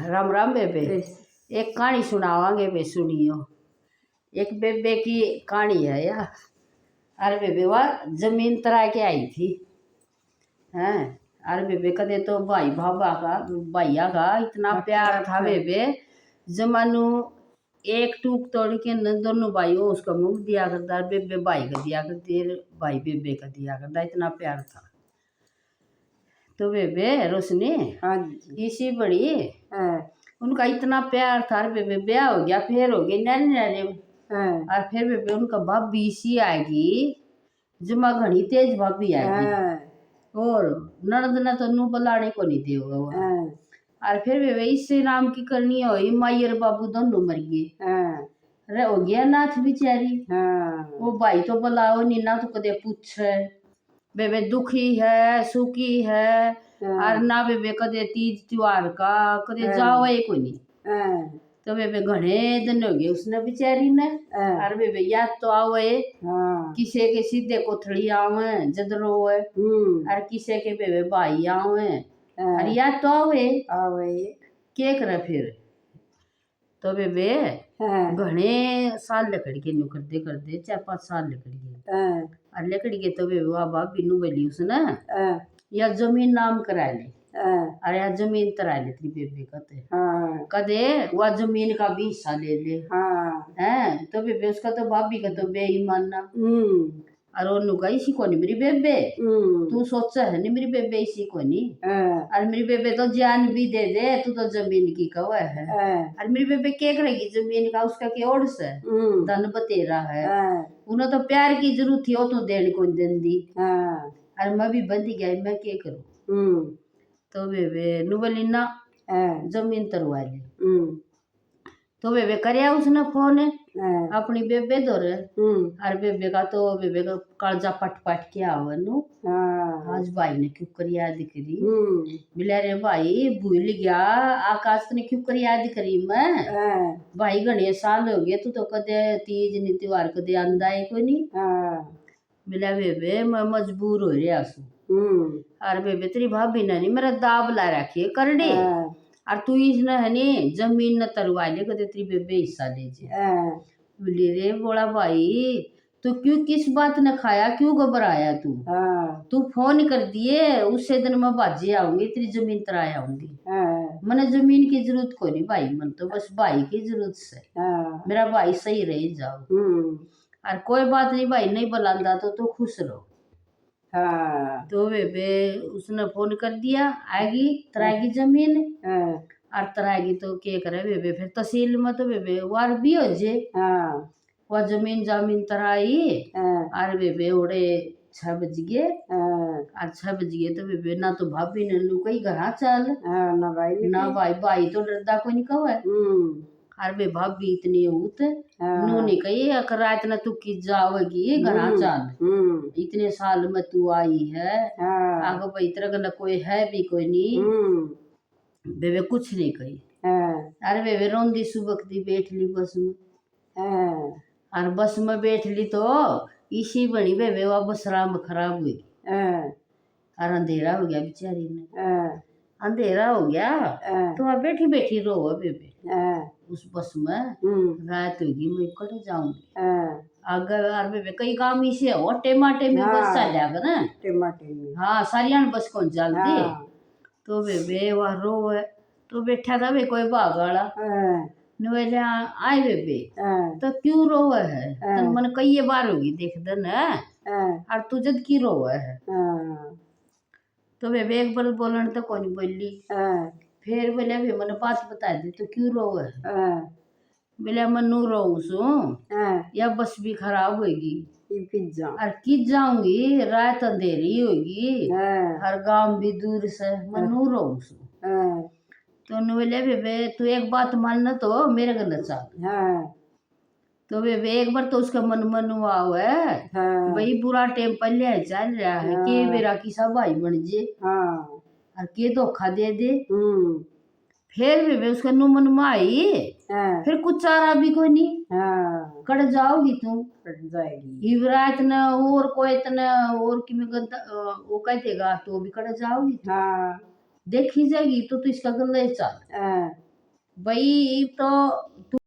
राम राम बेबे। एक कहानी सुनावांगे बे, सुनियो। एक बेबे की कहानी है यार। अरे बेबे वह जमीन तरा के आई थी हैं। अरे बेबे कदे तो भाई भाभा का भैया का इतना प्यार था बेबे। जमानू एक टूक तोड़ के न दोनों भाइयों उसका मुख दिया करता, बेबे भाई का दिया करती, भाई बेबे का दिया करता, इतना प्यार था। तो बेबे रोशनी इसी बड़ी उनका इतना प्यार था। बेबे ब्याह हो गया, फिर हो गए नारे नारे। और फिर बेबे उनका भाभी इसी आएगी, जमा घनी तेज भाभी आएगी। और ननद ने तो नू बुलाने को नहीं देगा वो। और फिर बेबे इससे नाम की करनी हुई, माई और बाबू दोनों मर गए। हो गया नाथ बिचारी। वो भाई तो बुलाओ नहीं ना, तो कदे पूछे बेबे दुखी है सुखी है। और ना बेबे कदे तीज त्योहार का कदे जाओ को नहीं। तो बेबे घने दिन हो गए उसने बिचारी ने। और बेबे याद तो आवे किसे के सीधे कोथड़ी आवे जदरो है, और किसे के बेबे भाई आवे। और याद तो आवे के करे फिर। तो बेबे घने साल लकड़ के नु करते करते 4-5 साल लकड़ गए। और लकड़ी के तो बेबे वाह भाभी नु बोली उसने या जमीन नाम करा ले। अरे यार जमीन तरा ले तेरी बेबे कदे वह जमीन का भी हिस्सा ले ले। हैं तो बेबे उसका तो भाभी का तो बेईमान ना। और ओनू का इसी को नहीं मेरी बेबे, तू सोचा है नहीं मेरी बेबे इसी को नहीं। और मेरी बेबे तो जान भी दे दे, तू तो जमीन की कवा है। और मेरी बेबे क्या करेगी जमीन का, उसका क्या ओढ़ से धन बतेरा है। उन्हें तो प्यार की जरूरत थी, वो तो देने को देन दी। और मैं भी बंद गया, मैं क्या करूं। तो बेबे नु बोली ना जमीन तरवा ले। तो बेबे करया उसने फोन अपनी बेबे दौरे। और बेबे का तो बेबे का कालजा पट पट के आवे नु। आज भाई ने क्यों कर याद करी। बोले रे भाई भूल गया आकाश ने क्यों कर याद करी। मैं भाई घने साल हो गए, तू तो कदे तीज नी त्योहार कदे आंदा है कोई नहीं। बोले बेबे मैं मजबूर हो रहा सू। और बेबे तेरी भाभी ने नहीं मेरा दाब ला रखी करड़े। और तू इसने है नी जमीन न तरवा ले कदे तेरी बेबे हिस्सा ले जे। बोली रे बोला भाई तो क्यों किस बात ने खाया, क्यों घबराया तू फोन कर दिए उसे दिन मैं बाजे आऊंगी तेरी जमीन तराया आऊंगी। मैंने जमीन की जरूरत को नहीं भाई, मन तो बस भाई की जरूरत से मेरा भाई सही रह जाओ। और कोई बात नहीं भाई नहीं बुलांदा तो तू खुश रहो। तो बेबे उसने फोन कर दिया आएगी तराएगी जमीन। और तराएगी तो क्या करे बेबे फिर तहसील में तो बेबे वार भी हो जे। वह जमीन जामीन तराई। और बेबे उड़े 6 बज गए। और 6 बज गए तो बेबे ना तो भाभी ने लू कही घर चल ना भाई तो डरदा को नहीं कहे। और बे भाभी इतनी उत नू नहीं कही रात न तू की जाओगी घर चल, इतने साल में तू आई है आगे भाई तेरा गला कोई है भी कोई नहीं। बेबे कुछ नहीं कही। अरे बेबे रोंदी सुबह दी बैठ ली बस में। और बस में बैठ ली तो इसी बनी बेबे वह बस राम खराब हुई। और अंधेरा हो गया बेचारी ने। अंधेरा हो गया तो वह बैठी बैठी रो बेबे उस बस में। रात होगी मैं कट जाऊंगी अगर। और बेबे कई काम इसे हो टेमाटे में बस चल जाएगा ना। हाँ सारियान बस कौन चल दे। तो बेबे वह रो है तो बैठा था बे कोई भागाड़ा नवेले आए बेबे तो क्यों रोवे है। तन मन कई बार होगी देख दन और तू जद की रोवे है। तो बेबे एक बार बोलन तो कौन बोली। फिर बोले अभी मैंने बात बता दी तो क्यों रोवे है। बोले मनु रो सू या बस भी खराब होगी और किस जाऊंगी रात अंधेरी होगी और गांव भी दूर से मनु रो सू। तो बोले बेबे तू एक बात मानना तो मेरे गलत चल। तो बेबे एक बार तो उसका मन मनुआ है भाई बुरा टाइम पहले चल रहा है के मेरा किसा भाई बन जे और के धोखा दे दे। फिर बेबे उसका नु मन में आई फिर कुछ चारा भी कोई नहीं कट जाओगी तू युवराज न और कोई इतना और कि मैं वो कह देगा तो भी कट जाओगी देखी जाएगी तो इसका गले चल। भाई तो